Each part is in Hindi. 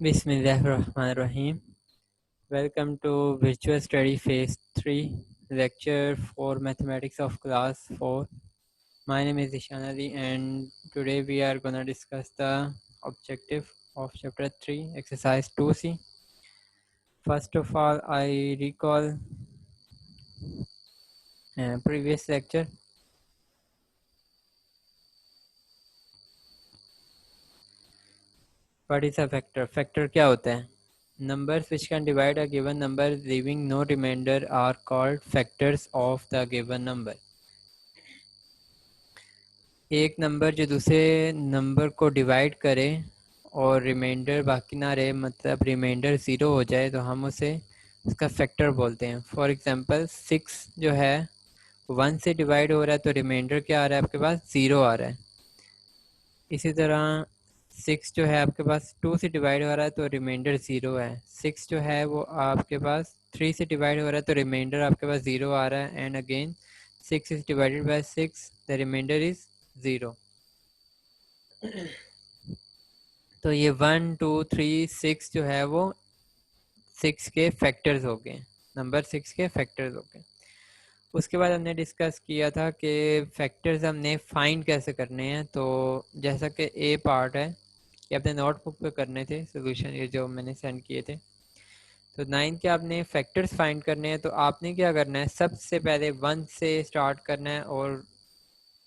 Bismillahirrahmanirrahim. Welcome to Virtual Study Phase 3, Lecture for Mathematics of Class 4. My name is Ishan Ali and today we are going to discuss the objective of Chapter 3, Exercise 2C. First of all, I recall previous lecture. What is a factor? Factor क्या होता है? Numbers which can divide a given number leaving no remainder are called factors of the given number. एक नंबर जो दूसरे नंबर को डिवाइड करे और रिमाइंडर बाकी ना रहे, मतलब रिमाइंडर ज़ीरो हो जाए, तो हम उसे उसका फैक्टर बोलते हैं. फॉर एग्जांपल 6 जो है 1 से डिवाइड हो रहा है तो रिमाइंडर क्या आ रहा है आपके पास? ज़ीरो आ रहा है. इसी तरह 6 जो है आपके पास 2 से डिवाइड हो रहा है तो रिमाइंडर ज़ीरो है. 6 जो है वो आपके पास 3 से डिवाइड हो रहा है तो रिमाइंडर आपके पास ज़ीरो आ रहा है. And again 6 is divided by 6, the remainder is zero. तो ये 1 2 3 6 जो है वो 6 के फैक्टर्स हो गए, नंबर 6 के फैक्टर्स हो गए. उसके बाद हमने डिस्कस किया था कि फैक्टर्स हमने फाइंड कैसे करने हैं. तो जैसा कि ए पार्ट है ये अपने नोटबुक पे करने थे सोल्यूशन, ये जो मैंने सेंड किए थे. तो 9 के आपने फैक्टर्स फाइंड करने हैं. तो आपने क्या करना है, सबसे पहले 1 से स्टार्ट करना है और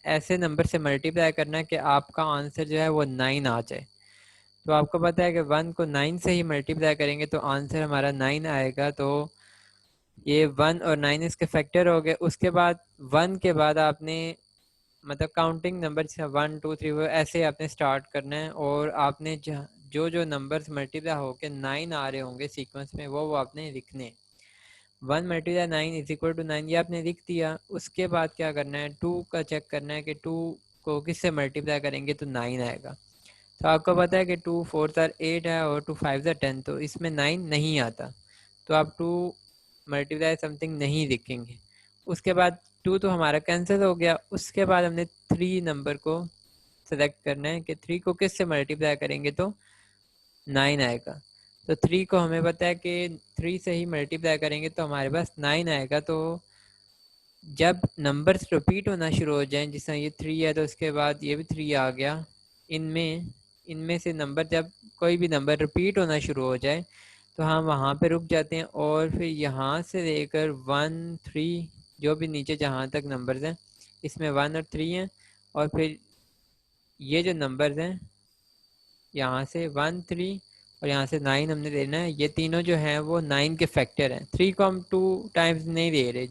ऐसे नंबर से मल्टीप्लाई करना है कि आपका आंसर जो है वो 9 आ जाए. तो आपको पता है कि 1 को 9 से ही मल्टीप्लाई करेंगे तो आंसर हमारा 9 आएगा. तो ये 1 और 9 इसके फैक्टर हो गए. उसके बाद 1 के बाद आपने मतलब काउंटिंग नंबर जैसे 1 2 3 वो ऐसे आपने स्टार्ट करना है. और आपने जो जो नंबर्स मल्टीप्लाई होके 9 आ रहे होंगे सीक्वेंस में वो आपने लिखने. 1 मल्टीप्लाई 9 इज इक्वल टू 9 ये आपने लिख दिया. उसके बाद क्या करना है, 2 का चेक करना है कि 2 को किससे मल्टीप्लाई करेंगे तो 9 आएगा. तो आपको पता है कि 2 4 8 है और 2 5 10, तो इसमें 9 नहीं आता. तो आप 2 मल्टीप्लाई समथिंग नहीं लिखेंगे. उसके बाद 2 तो हमारा कैंसिल हो गया. उसके बाद हमने 3 नंबर को सेलेक्ट करना है कि 3 को किससे मल्टीप्लाई करेंगे तो 9 आएगा. तो 3 को हमें पता है कि 3 से ही मल्टीप्लाई करेंगे तो हमारे पास 9 आएगा. तो जब नंबर्स रिपीट होना शुरू हो जाएं, जिस तरह ये 3 है तो उसके बाद ये भी 3 आ गया, इनमें से नंबर जब कोई भी नंबर रिपीट होना शुरू हो जाए तो हम वहाँ पे रुक जाते हैं. और फिर यहाँ से लेकर 1 3 जो भी नीचे जहाँ तक नंबर्स हैं इसमें 1 और 3 हैं. और फिर ये जो नंबर्स हैं यहाँ से 1 3 और यहाँ से 9 हमने लेना है. ये तीनों जो हैं वो 9 के फैक्टर हैं. 3 को हम 2 टाइम्स नहीं ले रहे.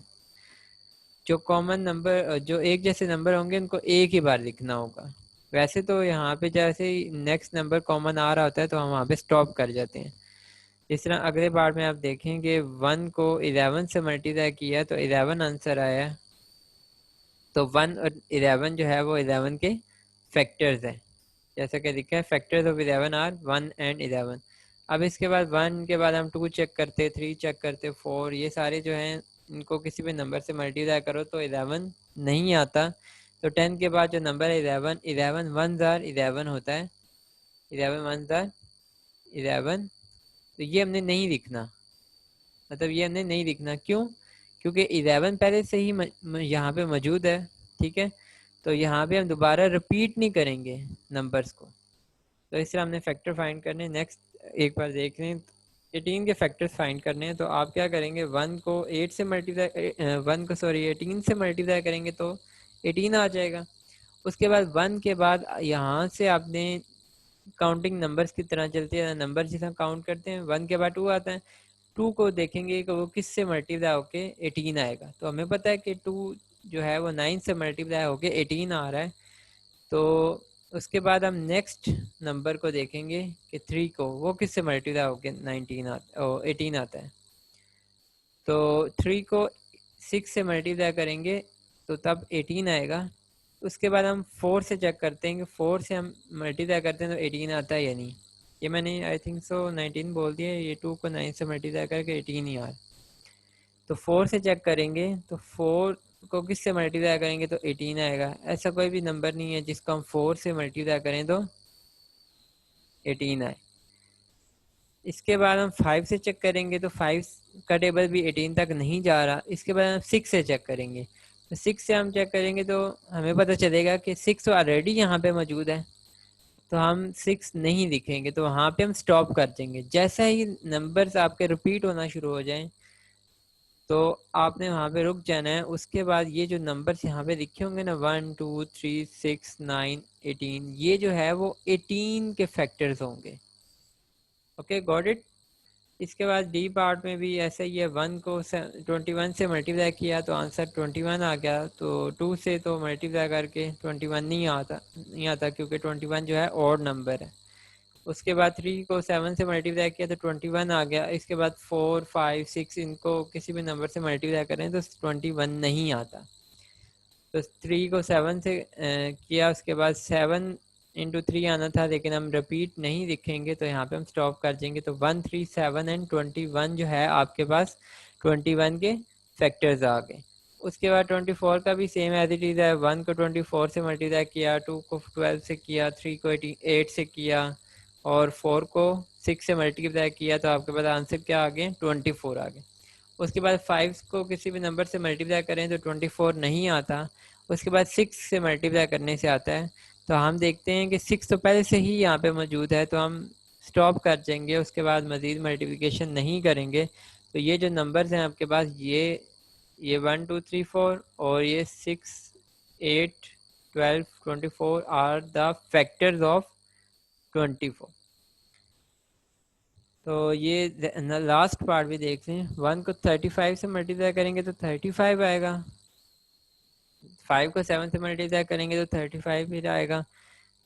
जो कॉमन नंबर जो एक जैसे नंबर होंगे उनको एक ही बार लिखना होगा. वैसे तो यहाँ पे जैसे ही नेक्स्ट नंबर कॉमन आ रहा होता है तो हम वहाँ पे स्टॉप कर जाते हैं. जिस तरह अगले पार्ट में आप देखेंगे 1 को 11 से मल्टीप्लाई किया तो 11 आंसर आया. तो 1 और 11 जो है वो 11 के फैक्टर्स हैं. जैसा कि लिखा है फैक्टर्स ऑफ 11 आर 1 एंड 11. अब इसके बाद 1 के बाद हम 2 चेक करते, 3 चेक करते, 4, ये सारे जो हैं इनको किसी भी नंबर से मल्टीप्लाई करो तो 11 नहीं आता. तो 10 के बाद जो नंबर है 11, 11 1 आर 11 होता है. 11 1 आर 11. तो ये हमने नहीं लिखना, मतलब ये हमने नहीं लिखना. क्यों? क्योंकि 11 पहले से ही यहाँ पे मौजूद है. ठीक है, तो यहाँ पे हम दोबारा रिपीट नहीं करेंगे नंबर्स को. तो इस तरह हमने फैक्टर फाइंड करने. नेक्स्ट एक बार देख लें, 18 के फैक्टर्स फाइंड करने हैं. तो आप क्या करेंगे, 1 को 8 से मल्टीप्लाई 1 को सॉरी 18 से मल्टीप्लाई करेंगे तो 18 आ जाएगा. उसके बाद 1 के बाद यहाँ से आपने काउंटिंग नंबर्स की तरह चलती है, नंबर जिसे काउंट करते हैं. 1 के बाद 2 आता है. 2 को देखेंगे कि वो किससे मल्टीप्लाई होके 18 आएगा. तो हमें पता है कि 2 जो है वो 9 से मल्टीप्लाई होके 18 आ रहा है. तो उसके बाद हम नेक्स्ट नंबर को देखेंगे कि 3 को वो किससे मल्टीप्लाई होके 18 आता है. तो 3 को 6 से मल्टीप्लाई करेंगे तो तब 18 आएगा. उसके बाद हम 4 से चेक करते हैं कि 4 से हम मल्टीप्लाई करते हैं तो 18 आता है या नहीं. ये मैंने आई थिंक सो 19 बोल दिया. ये 2 को 9 से मल्टीप्लाई करके 18 ही आ रहा. तो 4 से चेक करेंगे तो 4 को किससे मल्टीप्लाई करेंगे तो 18 आएगा. ऐसा कोई भी नंबर नहीं है जिसको हम 4 से मल्टीप्लाई करें तो 18 आए. इसके बाद हम 5 से चेक करेंगे तो 5 का टेबल भी 18 तक नहीं जा रहा। इसके बाद हम 6 से चेक करेंगे, तो 6 से हम चेक करेंगे तो हमें पता चलेगा कि 6 ऑलरेडी यहाँ पे मौजूद है, तो हम 6 नहीं दिखेंगे, तो वहाँ पे हम स्टॉप कर देंगे। जैसा ही नंबर्स आपके रिपीट होना शुरू हो जाएं तो आपने वहाँ पे रुक जाना है। उसके बाद ये जो नंबर्स यहाँ पे लिखे होंगे ना 1 2 3 6 9 18, ये जो है वो 18 के फैक्टर्स होंगे। Okay, got it. इसके बाद डी पार्ट में भी ऐसा ही है, 1 को 21 से मल्टीप्लाई किया तो आंसर 21 आ गया। तो 2 से तो मल्टीप्लाई करके 21 नहीं आता क्योंकि 21 जो है ऑड नंबर है। उसके बाद 3 को 7 से मल्टीप्लाई किया तो 21 आ गया। इसके बाद 4 5 6 इनको किसी भी नंबर से मल्टीप्लाई करें तो 21 नहीं आता। तो 3 को 7 से किया, उसके बाद 7 इंटू 3 आना था, लेकिन हम रिपीट नहीं लिखेंगे तो यहाँ पे हम स्टॉप कर देंगे। तो 1 3 7 एंड 21 जो है आपके पास 21 के फैक्टर्स आ गए। उसके बाद 24 का भी सेम एज इट इज़ है, 1 को 24 से मल्टीप्लाई किया, 2 को 12 से किया, 3 को 8 से किया और 4 को 6 से मल्टीप्लाई किया, तो आपके पास आंसर क्या आ गए, 24 आ गए। उसके बाद 5 को किसी भी नंबर से मल्टीप्लाई करें तो 24 नहीं आता। उसके बाद 6 से मल्टीप्लाई करने से आता है। तो हम देखते हैं कि 6 तो पहले से ही यहाँ पे मौजूद है, तो हम स्टॉप कर देंगे। उसके बाद मज़ीद मल्टीप्लिकेशन नहीं करेंगे। तो ये जो नंबर्स हैं आपके पास, ये 1 2 3 4 और ये 6 8 12 24 आर द फैक्टर्स ऑफ 24। तो ये लास्ट पार्ट भी देख लें। 1 को 35 से मल्टीप्लाई करेंगे तो 35 आएगा, 5 को 7 से मल्टीप्लाई करेंगे तो 35 ही आएगा।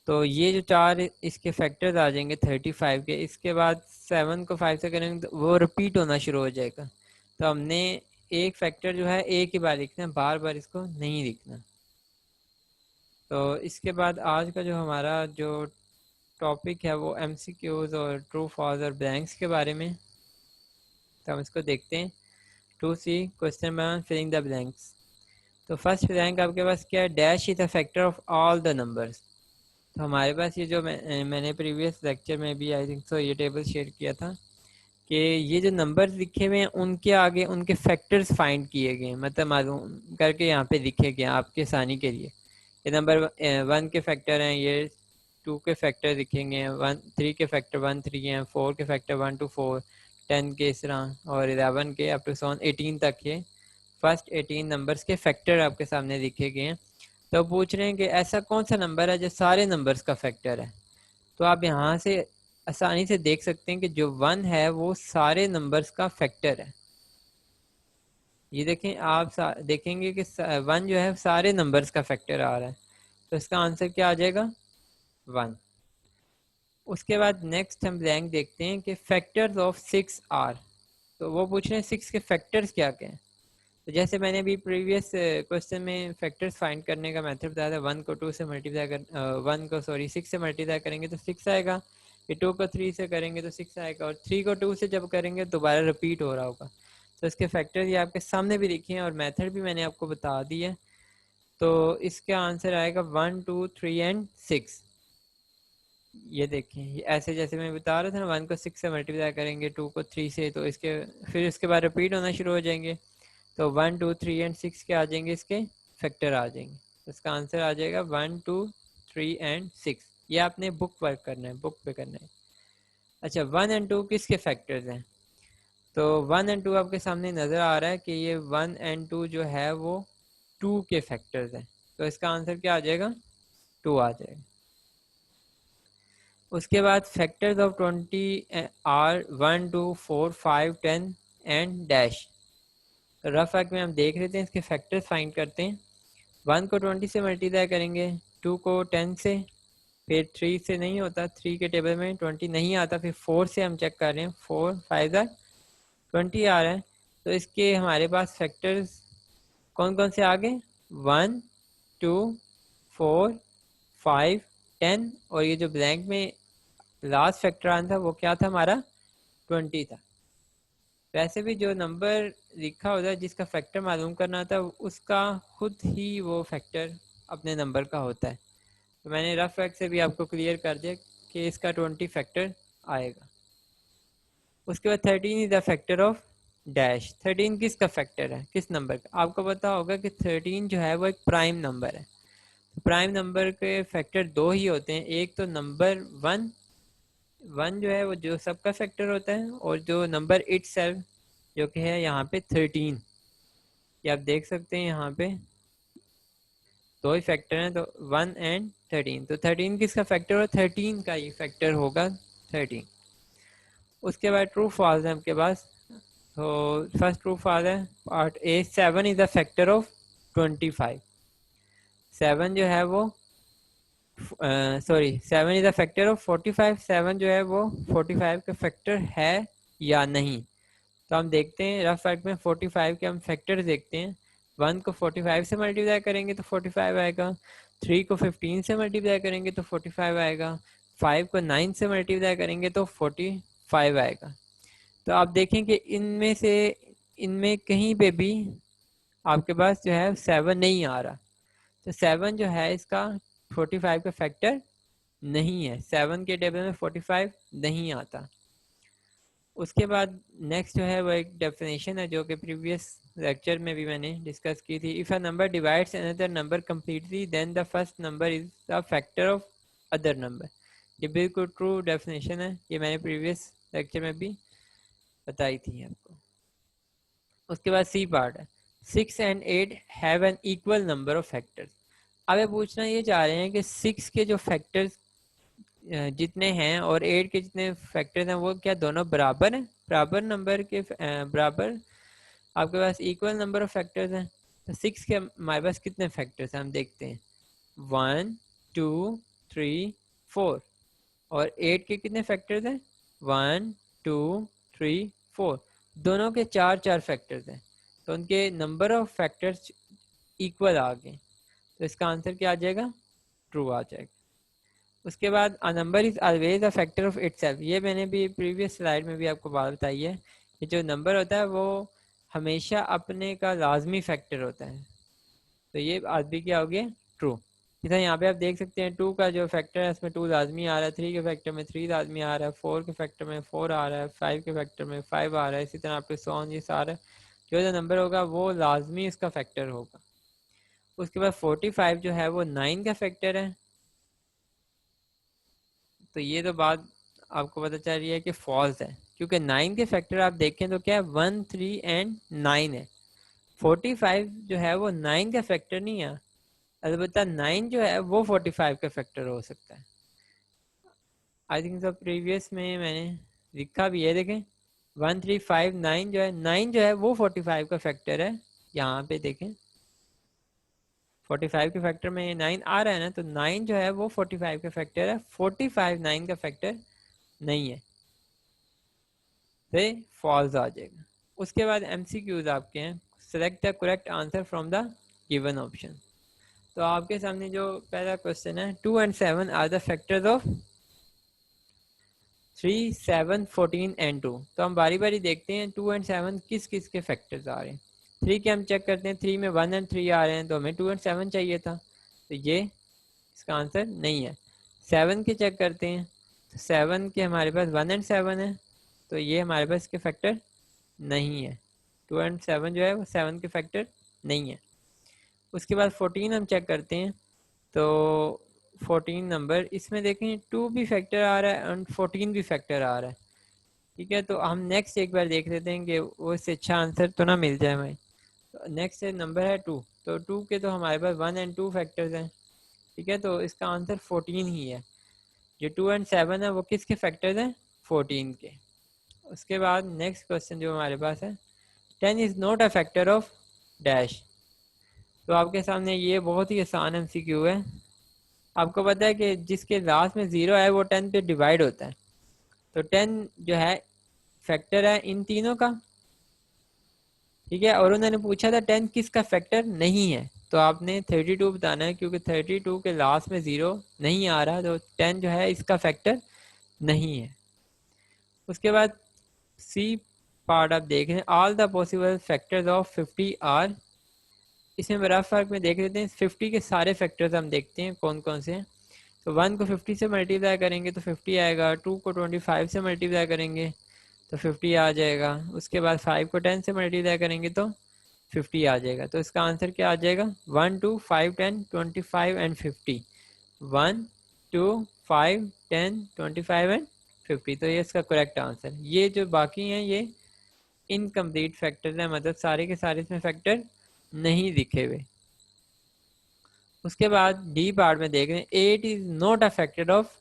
तो ये जो चार इसके फैक्टर्स आ जाएंगे 35 के। इसके बाद 7 को 5 से करेंगे तो वो रिपीट होना शुरू हो जाएगा। तो हमने एक फैक्टर जो है एक ही बार लिखना है, बार बार इसको नहीं लिखना। तो इसके बाद आज का जो हमारा जो टॉपिक है वो MCQs और ट्रू फॉल्स और ब्लैंक्स के बारे में। तो हम इसको देखते हैं। 2C question number 1, filling the blanks. तो फर्स्ट ब्लैंक आपके पास क्या है, dash is a factor of all the numbers. तो हमारे पास ये जो मैंने प्रीवियस लेक्चर में भी आई थिंक सो ये टेबल शेयर किया था कि ये जो नंबर्स लिखे हुए हैं उनके आगे उनके फैक्टर्स फाइंड किए गए, मतलब मालूम करके यहाँ पे लिखे गए आपके आसानी के लिए। ये नंबर 1 के फैक्टर हैं, ये 2 के फैक्टर लिखेंगे, 3 के फैक्टर 1 3 हैं, 4 के फैक्टर 1 2 4, 10 के इस तरह और 11 के अप टू 18 तक के फर्स्ट 18 नंबर्स के फैक्टर आपके सामने लिखे गए हैं। तो पूछ रहे हैं कि ऐसा कौन सा नंबर है जो सारे नंबर्स का फैक्टर है। तो आप यहाँ से आसानी से देख सकते हैं कि जो 1 है वो सारे नंबर्स का फैक्टर है। ये देखें, आप देखेंगे कि 1 जो है सारे नंबर्स का फैक्टर आ रहा है, तो इसका आंसर क्या आ जाएगा, 1। उसके बाद नेक्स्ट हम ब्लैंक देखते हैं कि फैक्टर्स ऑफ 6 आर। तो वो पूछ रहे हैं 6 के फैक्टर्स क्या क्या हैं। तो जैसे मैंने अभी प्रीवियस क्वेश्चन में फैक्टर्स फाइंड करने का मेथड बताया था, 1 को 2 से मल्टीप्लाई कर 1 को 6 से मल्टीप्लाई करेंगे तो 6 आएगा, फिर 2 को 3 से करेंगे तो 6 आएगा, और 3 को 2 से जब करेंगे दोबारा रिपीट हो रहा होगा। तो इसके फैक्टर्स ये आपके सामने भी लिखे हैं और मेथड भी मैंने आपको बता दी है। तो इसका आंसर आएगा 1 2 3 एंड 6। ये देखें, ये ऐसे जैसे मैं बता रहा था ना, 1 को 6 से मल्टीप्लाई करेंगे, 2 को 3 से, तो इसके फिर इसके बाद रिपीट होना शुरू हो जाएंगे। तो 1 2 3 एंड 6 के आ जाएंगे, इसके फैक्टर आ जाएंगे। तो इसका आंसर आ जाएगा 1 2 3 एंड 6। ये आपने बुक वर्क करना है, बुक पे करना है। अच्छा, 1 एंड 2 किसके फैक्टर्स हैं। तो 1 एंड 2 आपके सामने नज़र आ रहा है कि ये 1 एंड 2 जो है वो 2 के फैक्टर्स हैं। तो इसका आंसर क्या आ जाएगा, 2 आ जाएगा। उसके बाद factors of 20 are 1 2 4 5 10 and dash. तो रफ वर्क में हम देख लेते हैं, इसके फैक्टर्स फाइंड करते हैं। 1 को 20 से मल्टीप्लाई करेंगे, 2 को 10 से, फिर 3 से नहीं होता, 3 के टेबल में 20 नहीं आता, फिर 4 से हम चेक कर रहे हैं, 4 5 20 आ रहा है। तो इसके हमारे पास फैक्टर्स कौन कौन से आ गए, 1 2 4 5 10, और ये जो ब्लैंक में लास्ट फैक्टर आना था वो क्या था हमारा, 20 था। वैसे भी जो नंबर लिखा होता है जिसका फैक्टर मालूम करना होता है उसका खुद ही वो फैक्टर अपने नंबर का होता है। तो मैंने रफ फैक्ट से भी आपको क्लियर कर दिया कि इसका 20 फैक्टर आएगा। उसके बाद 13 is the factor of dash. 13 किसका फैक्टर है, किस नंबर का? आपको पता होगा कि 13 जो है वो एक प्राइम नंबर है। प्राइम नंबर के फैक्टर दो ही होते हैं, एक तो नंबर वन जो है वो जो सबका फैक्टर होता है, और जो नंबर इटसेल्फ जो कि है यहाँ पे 13, ये आप देख सकते हैं यहाँ पे दो ही फैक्टर हैं, तो 1 एंड 13। तो 13 किसका फैक्टर हो, 13 का ही फैक्टर होगा 13। उसके बाद ट्रू फॉल्स है आपके पास। तो फर्स्ट ट्रू फॉल्स है part A, 7 is the factor of 25। 7 जो है वो sorry 7 is the factor of 45। 7 जो है वो 45 का फैक्टर है या नहीं। तो हम देखते हैं रफ फैक्ट में 45 के हम फैक्टर देखते हैं। 1 को 45 से मल्टीप्लाई करेंगे तो 45 आएगा, 3 को 15 से मल्टीप्लाई करेंगे तो 45 आएगा, 5 को 9 से मल्टीप्लाई करेंगे तो 45 आएगा। तो आप देखें कि इनमें कहीं पे भी आपके पास जो है 7 नहीं आ रहा। तो 7 जो है इसका 45 का फैक्टर नहीं है, 7 के टेबल में 45 नहीं आता। उसके बाद नेक्स्ट जो है वो एक डेफिनेशन है जो कि प्रीवियस लेक्चर में भी मैंने डिस्कस की थी। If a number divides another number completely then the first number is the factor of other number. ये बिल्कुल ट्रू डेफिनेशन है, ये मैंने प्रीवियस लेक्चर में भी बताई थी आपको। उसके बाद सी पार्ट है, 6 and 8 have an equal number of factors. अब ये पूछना ये चाह रहे हैं कि 6 के जो फैक्टर्स जितने हैं और 8 के जितने फैक्टर्स हैं वो क्या दोनों बराबर हैं, बराबर नंबर के बराबर आपके पास इक्वल नंबर ऑफ फैक्टर्स हैं। तो 6 के हमारे पास कितने फैक्टर्स हैं हम देखते हैं, 1 2 3 4। और 8 के कितने फैक्टर्स हैं, 1 2 3 4। दोनों के चार चार फैक्टर्स हैं, तो उनके नंबर ऑफ फैक्टर्स इक्वल आ गए। तो इसका आंसर क्या आ जाएगा, ट्रू आ जाएगा। उसके बाद a number is always a factor of itself. ये मैंने भी प्रीवियस स्लाइड में भी आपको बात बताई है कि जो नंबर होता है वो हमेशा अपने का लाजमी फैक्टर होता है। तो ये आज भी क्या हो गया, ट्रू। जैसा यहाँ पे आप देख सकते हैं 2 का जो फैक्टर है उसमें 2 लाजमी आ रहा है, 3 के फैक्टर में 3 लाजमी आ रहा है, 4 के फैक्टर में 4 आ रहा है, 5 के फैक्टर में 5 आ रहा है। इसी तरह आपके 100 ये सारा जो नंबर होगा वो लाजमी इसका फैक्टर होगा। उसके बाद 45 जो है वो 9 का फैक्टर है। तो ये तो बात आपको पता चल रही है कि फॉल्स है, क्योंकि 9 के फैक्टर आप देखें तो क्या है, 1 3 एंड 9 है। 45 जो है वो 9 का फैक्टर नहीं है, अलबत्ता 9 जो है वो 45 का फैक्टर हो सकता है। आई थिंक सब प्रीवियस में मैंने लिखा भी है, देखें 1 3 5 9 जो है, 9 जो है वो 45 का फैक्टर है। यहाँ पे देखें 45 के फैक्टर में 9 आ रहा है ना, तो 9 जो है वो 45 का फैक्टर है, 45 9 का फैक्टर नहीं है, तो फॉल्स आ जाएगा। उसके बाद MCQs आपके हैं, select the correct answer from the given option. तो आपके सामने जो पहला क्वेश्चन है, 2 and 7 are the factors of 3 7 14 and 2। तो हम बारी बारी देखते हैं 2 and 7 किस किस के फैक्टर्स आ रहे हैं। 3 के हम चेक करते हैं, 3 में 1 and 3 आ रहे हैं, तो हमें 2 and 7 चाहिए था, तो ये इसका आंसर नहीं है। 7 के चेक करते हैं, तो 7 के हमारे पास 1 and 7 है, तो ये हमारे पास के फैक्टर नहीं है। 2 and 7 जो है वो 7 के फैक्टर नहीं है। उसके बाद 14 हम चेक करते हैं, तो 14 नंबर इसमें देखें 2 भी फैक्टर आ रहा है और 14 भी फैक्टर आ रहा है। ठीक है, तो हम नेक्स्ट एक बार देख लेते हैं कि वो इससे अच्छा आंसर तो ना मिल जाए हमें। तो नेक्स्ट नंबर है 2, तो 2 के तो हमारे पास 1 and 2 फैक्टर्स हैं। ठीक है, तो इसका आंसर 14 ही है। जो 2 and 7 है वो किसके फैक्टर्स हैं, 14 के। उसके बाद नेक्स्ट क्वेश्चन जो हमारे पास है, 10 is not a factor of dash. तो आपके सामने ये बहुत ही आसान MCQ है। आपको पता है कि जिसके लास्ट में 0 है वो 10 पे डिवाइड होता है, तो 10 जो है फैक्टर है इन तीनों का। ठीक है, और उन्होंने पूछा था 10 किसका फैक्टर नहीं है, तो आपने 32 बताना है, क्योंकि 32 के लास्ट में 0 नहीं आ रहा, तो 10 जो है इसका फैक्टर नहीं है। उसके बाद सी पार्ट आप देख रहे हैं, all the possible factors of 50 are. इसमें बड़ा फर्क में देख लेते हैं, 50 के सारे फैक्टर्स हम देखते हैं कौन कौन से हैं। तो 1 को 50 से मल्टीप्लाई करेंगे तो 50 आएगा, 2 को 25 से मल्टीप्लाई करेंगे तो 50 आ जाएगा। उसके बाद 5 को 10 से मल्टीप्लाई करेंगे तो 50 आ जाएगा। तो इसका आंसर क्या आ जाएगा? 1 2 5 10 25 एंड 50। 1 2 5 10 25 एंड 50। तो ये इसका करेक्ट आंसर। ये जो बाकी हैं ये इनकम्प्लीट फैक्टर है, मतलब सारे के सारे इसमें फैक्टर नहीं दिखे हुए। उसके बाद डी पार्ट में देख रहे हैं 8 is not a factor of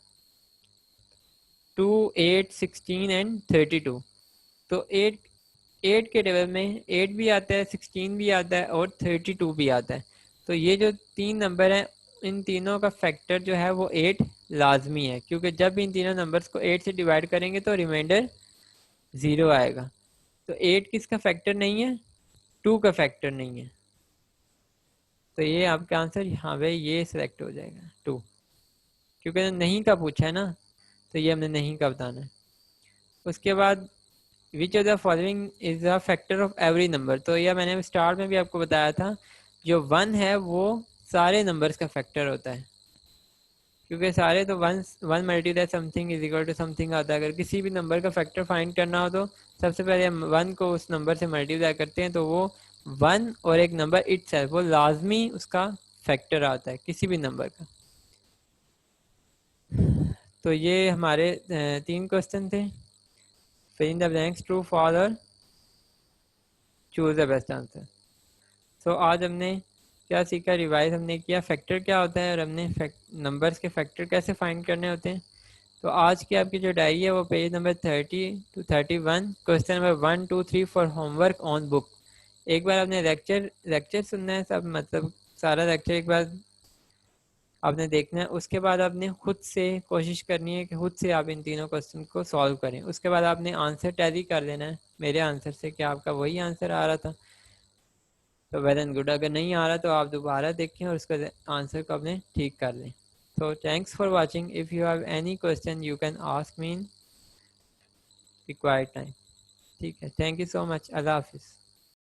2 8 16 and 32। तो 8 के टेबल में 8 भी आता है, 16 भी आता है और 32 भी आता है। तो ये जो तीन नंबर हैं इन तीनों का फैक्टर जो है वो 8 लाजमी है, क्योंकि जब इन तीनों नंबर्स को 8 से डिवाइड करेंगे तो रिमाइंडर 0 आएगा। तो 8 किसका फैक्टर नहीं है? 2 का फैक्टर नहीं है। तो ये आपका आंसर हाँ भाई ये सिलेक्ट हो जाएगा 2, क्योंकि नहीं का पूछा है ना, तो ये हमने नहीं का बताना है। उसके बाद which of the following is the factor of every number. तो यह मैंने स्टार्ट में भी आपको बताया था, जो 1 है वो सारे नंबर्स का फैक्टर होता है, क्योंकि सारे तो 1 multiply something is equal to something आता है। अगर किसी भी नंबर का फैक्टर फाइंड करना हो तो सबसे पहले हम 1 को उस नंबर से मल्टीप्लाई करते हैं, तो वो 1 और एक नंबर इटसेल्फ वो लाजमी उसका फैक्टर आता है किसी भी नंबर का। तो ये हमारे 3 क्वेश्चन थे। Fill in the blanks, true, false और चूज द बेस्ट आंसर। तो आज हमने क्या सीखा, रिवाइज हमने किया फैक्टर क्या होता है और हमने नंबर्स के फैक्टर कैसे फाइंड करने होते हैं। तो आज की आपकी जो डायरी है वो page number 30 to 31, question number 1 2 3 for homework on book. एक बार आपने लेक्चर सुनना है सब, मतलब सारा लेक्चर एक बार आपने देखना है। उसके बाद आपने खुद से कोशिश करनी है कि खुद से आप इन तीनों क्वेश्चन को सॉल्व करें। उसके बाद आपने आंसर टैली कर लेना है मेरे आंसर से कि आपका वही आंसर आ रहा था, तो वेल एंड गुड। अगर नहीं आ रहा तो आप दोबारा देखें और उसका आंसर को आपने ठीक कर लें। So thanks for watching. If you have any question you can ask me in required time. ठीक है, thank you so much. अल्लाह हाफिज़।